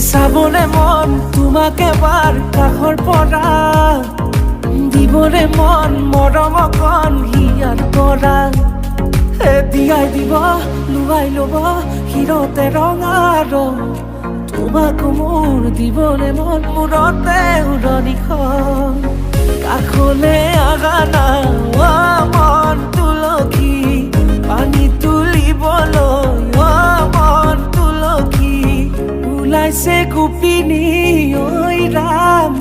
চাবলে মন তোমাক এবাৰ কাষৰ পৰা দিবলে মন মৰম অকণ হিয়াৰ পৰা দিয়াই দিব লুৱাই ল'ব হিৰতে ৰঙা ৰং তোমাক মোৰ দিবলে মন মূৰতে উৰণিখন কাষলে আগা না মন তুলসী পানী তুলিবলৈ মন তুলসী ওলাইছে গোপিনী ঐ ৰাম